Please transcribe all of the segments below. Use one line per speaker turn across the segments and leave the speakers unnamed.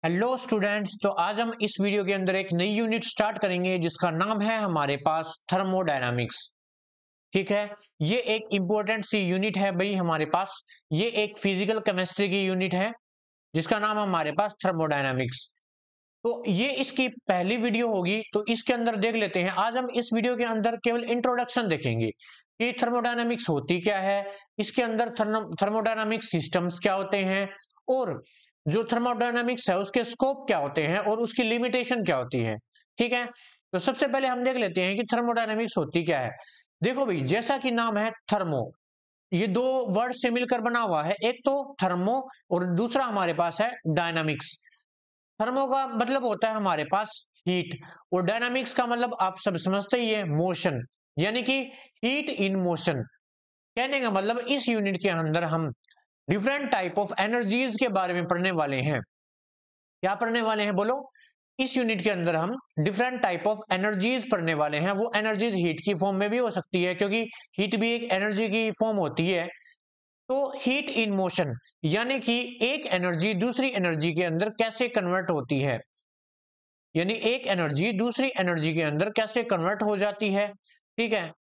Hello students. तो आज हम इस वीडियो के अंदर एक नई यूनिट स्टार्ट करेंगे जिसका नाम है हमारे पास थर्मोडायनामिक्स। ठीक है, ये एक इंपॉर्टेंट सी यूनिट है भाई हमारे पास। ये एक फिजिकल केमिस्ट्री की यूनिट है जिसका नाम हमारे पास थर्मोडायनामिक्स। तो ये इसकी पहली वीडियो होगी, तो इसके अंदर देख लेते हैं। आज हम इस वीडियो के अंदर केवल इंट्रोडक्शन देखेंगे कि थर्मोडायनामिक्स होती क्या है, इसके अंदर थर्मोडायनामिक्स सिस्टम्स क्या होते हैं, और जो थर्मोडायनामिक्स है उसके स्कोप क्या होते हैं और उसकी लिमिटेशन क्या होती है। ठीक है, तो सबसे पहले हम देख लेते हैं कि थर्मोडायनामिक्स होती क्या है। देखो भाई, जैसा कि नाम है थर्मो, ये दो वर्ड से मिलकर बना हुआ है, एक तो थर्मो और दूसरा हमारे पास है डायनामिक्स। थर्मो का मतलब होता है हमारे पास हीट, और डायनामिक्स का मतलब आप सब समझते ही है, मोशन, यानी कि हीट इन मोशन। कहने का मतलब इस यूनिट के अंदर हम डिफरेंट टाइप ऑफ एनर्जीज के बारे में पढ़ने वाले हैं। क्या पढ़ने वाले हैं बोलो? इस यूनिट के अंदर हम डिफरेंट टाइप ऑफ एनर्जीज पढ़ने वाले हैं। वो एनर्जीज हीट की फॉर्म में भी हो सकती है, क्योंकि हीट भी एक एनर्जी की फॉर्म होती है। तो हीट इन मोशन यानी कि एक एनर्जी दूसरी एनर्जी के अंदर कैसे कन्वर्ट होती है, यानी एक एनर्जी दूसरी एनर्जी के अंदर कैसे कन्वर्ट हो जाती है। ठीक है,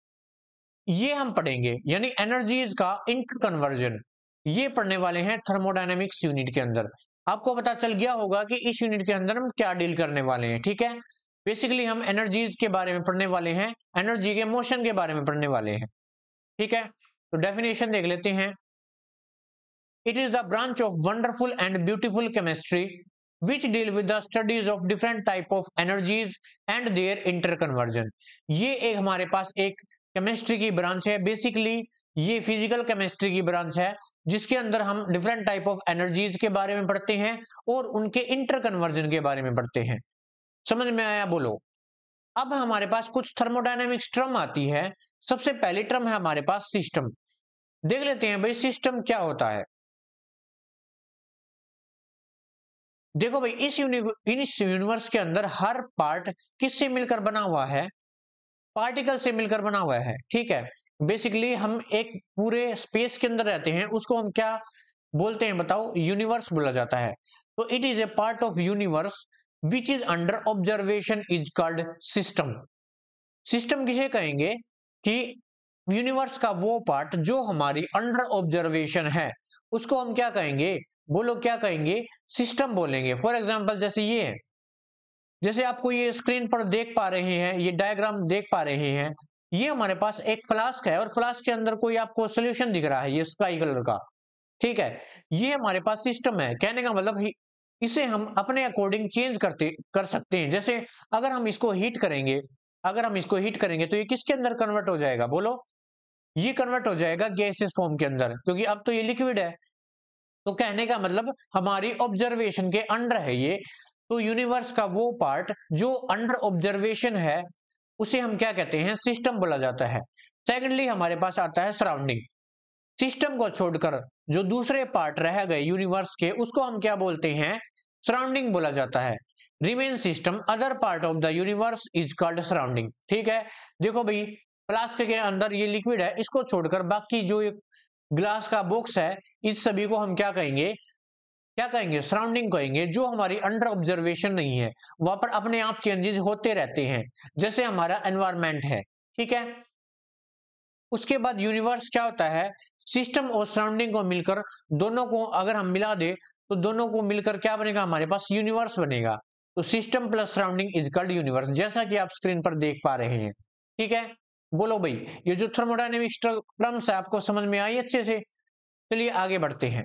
ये हम पढ़ेंगे, यानी एनर्जीज का इंटर कन्वर्जन। ये पढ़ने वाले हैं थर्मोडायनेमिक्स यूनिट के अंदर। आपको पता चल गया होगा कि इस यूनिट के अंदर हम क्या डील करने वाले हैं। ठीक है, बेसिकली हम एनर्जीज के बारे में पढ़ने वाले हैं, एनर्जी के मोशन के बारे में पढ़ने वाले हैं। ठीक है, तो डेफिनेशन देख लेते हैं। It is the branch of wonderful and beautiful chemistry which deal with the studies of different type of energies and their interconversion। ये एक हमारे पास एक केमिस्ट्री की ब्रांच है। बेसिकली ये फिजिकल केमिस्ट्री की ब्रांच है जिसके अंदर हम डिफरेंट टाइप ऑफ एनर्जीज के बारे में पढ़ते हैं और उनके इंटरकन्वर्जन के बारे में पढ़ते हैं। समझ में आया बोलो? अब हमारे पास कुछ थर्मोडायनेमिक्स टर्म आती है। सबसे पहली टर्म है हमारे पास सिस्टम। देख लेते हैं भाई सिस्टम क्या होता है। देखो भाई, इस यूनिवर्स के अंदर हर पार्ट किससे मिलकर बना हुआ है? पार्टिकल से मिलकर बना हुआ है। ठीक है, बेसिकली हम एक पूरे स्पेस के अंदर रहते हैं, उसको हम क्या बोलते हैं बताओ? यूनिवर्स बोला जाता है। तो it is a part of universe which is under observation is called system. System किसे कहेंगे? कि यूनिवर्स का वो पार्ट जो हमारी अंडर ऑब्जर्वेशन है उसको हम क्या कहेंगे? बोलो क्या कहेंगे? सिस्टम बोलेंगे। फॉर एग्जाम्पल जैसे ये है, जैसे आपको ये स्क्रीन पर देख पा रहे हैं, ये डायग्राम देख पा रहे हैं, ये हमारे पास एक फ्लास्क है और फ्लास्क के अंदर कोई आपको सोल्यूशन दिख रहा है, ये स्काई कलर का। ठीक है, ये हमारे पास सिस्टम है। कहने का मतलब इसे हम अपने अकॉर्डिंग चेंज कर सकते हैं। जैसे अगर हम इसको हीट करेंगे, अगर हम इसको हीट करेंगे तो ये किसके अंदर कन्वर्ट हो जाएगा बोलो? ये कन्वर्ट हो जाएगा गैसेस फॉर्म के अंदर, क्योंकि अब तो ये लिक्विड है। तो कहने का मतलब हमारी ऑब्जर्वेशन के अंडर है ये। तो यूनिवर्स का वो पार्ट जो अंडर ऑब्जर्वेशन है उसे हम क्या कहते हैं? सिस्टम बोला जाता है। सेकेंडली हमारे पास आता है सराउंडिंग। सिस्टम को छोड़कर जो दूसरे पार्ट रह गए यूनिवर्स के, उसको हम क्या बोलते हैं? सराउंडिंग बोला जाता है। Remain system other part of the universe is called surrounding. ठीक है, देखो भाई, फ्लास्क के अंदर ये लिक्विड है, इसको छोड़कर बाकी जो ग्लास का बॉक्स है, इस सभी को हम क्या कहेंगे? क्या कहेंगे? सराउंडिंग कहेंगे। जो हमारी अंडर ऑब्जर्वेशन नहीं है, वहां पर अपने आप चेंजेस होते रहते हैं, जैसे हमारा एनवायरमेंट है। ठीक है, उसके बाद यूनिवर्स क्या होता है? सिस्टम और सराउंडिंग को मिलकर, दोनों को अगर हम मिला दे तो दोनों को मिलकर क्या बनेगा? हमारे पास यूनिवर्स बनेगा। तो system plus surrounding is called universe, जैसा कि आप स्क्रीन पर देख पा रहे हैं। ठीक है, बोलो भाई, ये जो थर्मोडायनेमिक्स टर्म्स है आपको समझ में आई अच्छे से? चलिए आगे बढ़ते हैं।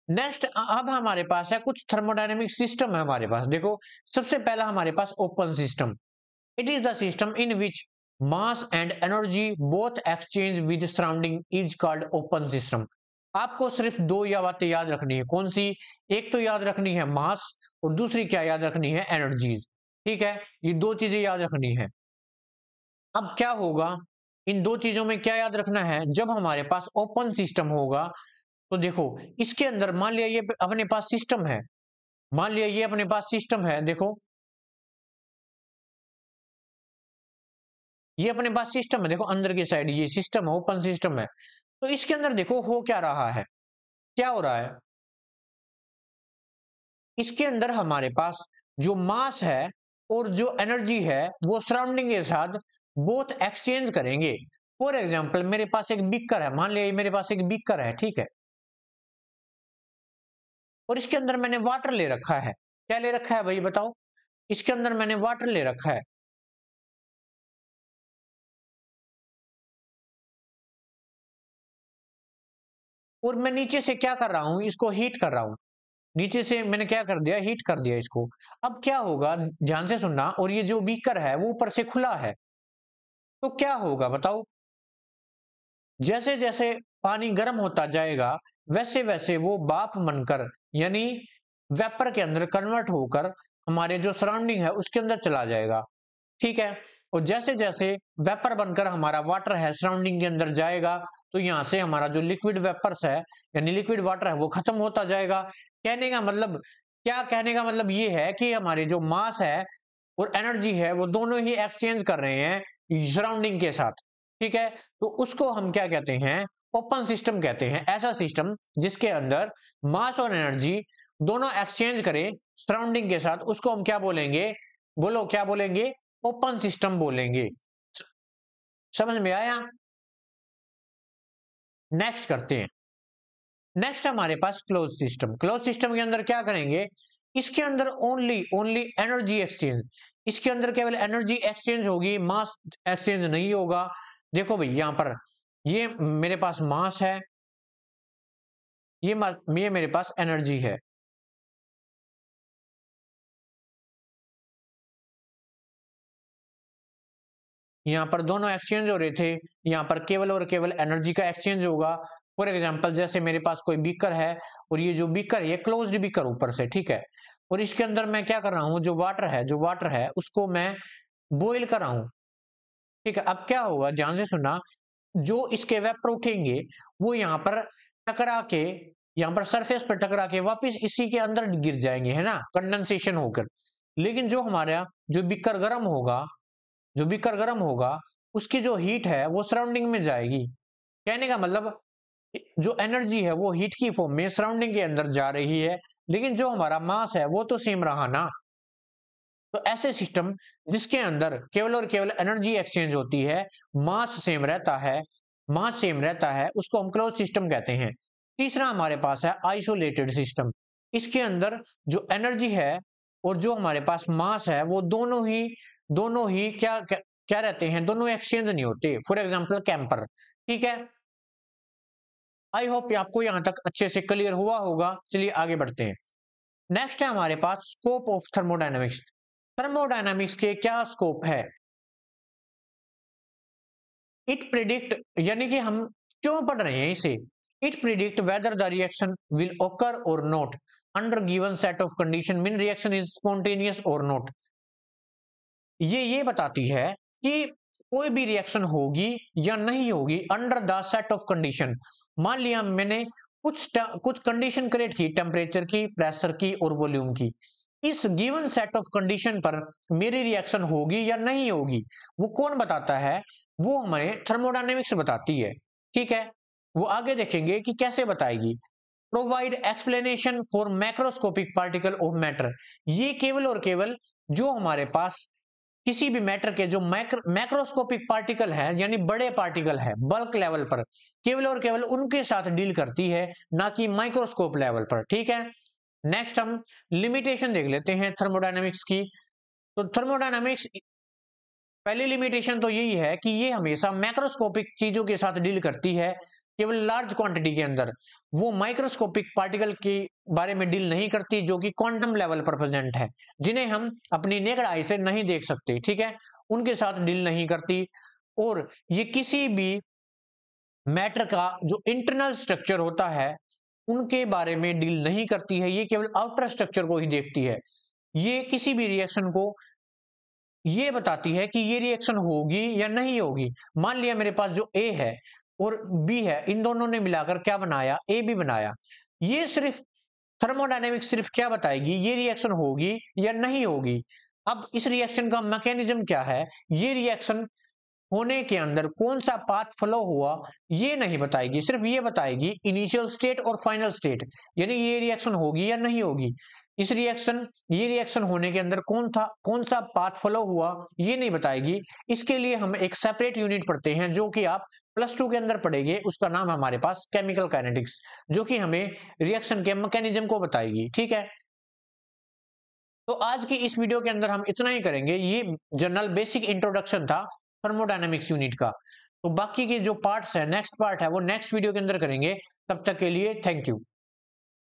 नेक्स्ट अब हमारे पास है कुछ थर्मोडायनेमिक सिस्टम है हमारे पास। देखो, सबसे पहला हमारे पास open system. It is the system in which mass and energy both exchange with surrounding is called open system. आपको सिर्फ दो या बातें याद रखनी है। कौन सी? एक तो याद रखनी है मास, और दूसरी क्या याद रखनी है? एनर्जीज। ठीक है, ये दो चीजें याद रखनी है। अब क्या होगा? इन दो चीजों में क्या याद रखना है? जब हमारे पास ओपन सिस्टम होगा तो देखो, इसके अंदर मान लिया ये अपने पास सिस्टम है, मान लिया ये अपने पास सिस्टम है। देखो, ये अपने पास सिस्टम है, देखो अंदर की साइड ये सिस्टम है, ओपन सिस्टम है। तो इसके अंदर देखो हो क्या रहा है? क्या हो रहा है, इसके अंदर हमारे पास जो मास है और जो एनर्जी है वो सराउंडिंग के साथ बोथ एक्सचेंज करेंगे। फॉर एग्जाम्पल मेरे पास एक बीकर है, मान लिया मेरे पास एक बीकर है, ठीक है, और इसके अंदर मैंने वाटर ले रखा है। क्या ले रखा है भाई बताओ, इसके अंदर मैंने वाटर ले रखा है। और मैं नीचे से क्या कर रहा हूं, इसको हीट कर रहा हूं। नीचे से मैंने क्या कर दिया, हीट कर दिया इसको। अब क्या होगा, ध्यान से सुनना, और ये जो बीकर है वो ऊपर से खुला है, तो क्या होगा बताओ, जैसे जैसे पानी गर्म होता जाएगा वैसे वैसे वो भाप बनकर यानी वेपर के अंदर कन्वर्ट होकर हमारे जो सराउंडिंग है उसके अंदर चला जाएगा, ठीक है। और जैसे जैसे वेपर बनकर हमारा वाटर है सराउंडिंग के अंदर जाएगा, तो यहाँ से हमारा जो लिक्विड वेपर्स है यानी लिक्विड वाटर है वो खत्म होता जाएगा। कहने का मतलब क्या, कहने का मतलब ये है कि हमारे जो मास है और एनर्जी है वो दोनों ही एक्सचेंज कर रहे हैं सराउंडिंग के साथ, ठीक है। तो उसको हम क्या कहते हैं, ओपन सिस्टम कहते हैं। ऐसा सिस्टम जिसके अंदर मास और एनर्जी दोनों एक्सचेंज करें सराउंडिंग के साथ, उसको हम क्या बोलेंगे, बोलो क्या बोलेंगे, ओपन सिस्टम बोलेंगे। समझ में आया। नेक्स्ट करते हैं। नेक्स्ट हमारे पास क्लोज सिस्टम। क्लोज सिस्टम के अंदर क्या करेंगे, इसके अंदर ओनली ओनली एनर्जी एक्सचेंज, इसके अंदर केवल एनर्जी एक्सचेंज होगी, मास एक्सचेंज नहीं होगा। देखो भाई यहां पर ये मेरे पास मास है, ये मेरे पास एनर्जी है। यहाँ पर दोनों एक्सचेंज हो रहे थे, यहाँ पर केवल और केवल एनर्जी का एक्सचेंज होगा। फॉर एग्जाम्पल जैसे मेरे पास कोई बीकर है और ये जो बीकर है ये क्लोज्ड बीकर ऊपर से, ठीक है, और इसके अंदर मैं क्या कर रहा हूँ, जो वाटर है उसको मैं बॉईल कर रहा हूँ, ठीक है। अब क्या होगा, ध्यान से सुनना, जो इसके वेपर उठेंगे वो यहाँ पर टकरा के, यहाँ पर सरफेस पर टकरा के वापिस इसी के अंदर गिर जाएंगे, है ना, कंडेंसेशन होकर। लेकिन जो हमारा जो बीकर गर्म होगा, जो बीकर गर्म होगा उसकी जो हीट है वो सराउंडिंग में जाएगी। कहने का मतलब जो एनर्जी है वो हीट की फॉर्म में सराउंडिंग के अंदर जा रही है, लेकिन जो हमारा मास है वो तो सेम रहा ना। तो ऐसे सिस्टम जिसके अंदर केवल और केवल एनर्जी एक्सचेंज होती है, मास सेम रहता है, मास सेम रहता है, उसको हम क्लोज सिस्टम कहते हैं। तीसरा हमारे पास है आइसोलेटेड सिस्टम। इसके अंदर जो एनर्जी है और जो हमारे पास मास है वो दोनों ही क्या क्या, क्या रहते हैं, दोनों एक्सचेंज नहीं होते। फॉर एग्जाम्पल कैंपर, ठीक है। आई होप आपको यहां तक अच्छे से क्लियर हुआ होगा। चलिए आगे बढ़ते हैं। नेक्स्ट है हमारे पास स्कोप ऑफ थर्मोडायनेमिक्स। थर्मोडायनामिक्स के क्या स्कोप है, इट प्रिडिक्ट, यानी कि हम क्यों पढ़ रहे हैं इसे, it predict whether the reaction will ओकर और not under given set of condition, mean reaction is spontaneous और नॉट। ये बताती है कि कोई भी रिएक्शन होगी या नहीं होगी under the set of condition. मान लिया मैंने कुछ कंडीशन क्रिएट की, टेम्परेचर की, प्रेशर की और वॉल्यूम की, इस गिवन सेट ऑफ कंडीशन पर मेरी रिएक्शन होगी या नहीं होगी, वो कौन बताता है, वो हमें थर्मोडायनेमिक्स बताती है, ठीक है। वो आगे देखेंगे कि कैसे बताएगी। Provide explanation for macroscopic particle of matter, ये केवल और केवल जो हमारे पास किसी भी मैटर के जो मैक्रोस्कोपिक पार्टिकल है यानी बड़े पार्टिकल है बल्क लेवल पर, केवल और केवल उनके साथ डील करती है, ना कि माइक्रोस्कोप लेवल पर, ठीक है। नेक्स्ट हम लिमिटेशन देख लेते हैं थर्मोडायनेमिक्स की। तो थर्मोडायनेमिक्स पहली लिमिटेशन तो यही है कि ये हमेशा मैक्रोस्कोपिक चीजों के साथ डील करती है, केवल लार्ज क्वांटिटी के अंदर। वो माइक्रोस्कोपिक पार्टिकल के बारे में डील नहीं करती जो कि क्वांटम लेवल पर प्रेजेंट है, जिन्हें हम अपनी नेकेड आई से नहीं देख सकते, ठीक है, उनके साथ डील नहीं करती। और ये किसी भी मैटर का जो इंटरनल स्ट्रक्चर होता है उनके बारे में डील नहीं करती है, ये केवल आउटर स्ट्रक्चर को ही देखती है। ये किसी भी रिएक्शन को ये बताती है कि ये रिएक्शन होगी या नहीं होगी। मान लिया मेरे पास जो ए है और बी है, इन दोनों ने मिलाकर क्या बनाया, ए बी बनाया। ये सिर्फ थर्मोडायनेमिक्स सिर्फ क्या बताएगी, ये रिएक्शन होगी या नहीं होगी। अब इस रिएक्शन का मैकेनिज्म क्या है, ये रिएक्शन होने के अंदर कौन सा पाथ फ्लो हुआ ये नहीं बताएगी, सिर्फ ये बताएगी इनिशियल स्टेट और फाइनल स्टेट, यानी ये रिएक्शन होगी या नहीं होगी। ये रिएक्शन होने के अंदर कौन सा पाथ फ्लो हुआ ये नहीं बताएगी। इसके लिए हम एक सेपरेट यूनिट पढ़ते हैं जो कि आप +2 के अंदर पढ़ेंगे, उसका नाम है हमारे पास केमिकल काइनेटिक्स, जो कि हमें रिएक्शन के मैकेनिज्म को बताएगी। ठीक है, तो आज की इस वीडियो के अंदर हम इतना ही करेंगे। ये जनरल बेसिक इंट्रोडक्शन था थर्मोडायनेमिक्स यूनिट का। तो बाकी के जो पार्ट्स है, नेक्स्ट पार्ट है वो नेक्स्ट वीडियो के अंदर करेंगे। तब तक के लिए थैंक यू।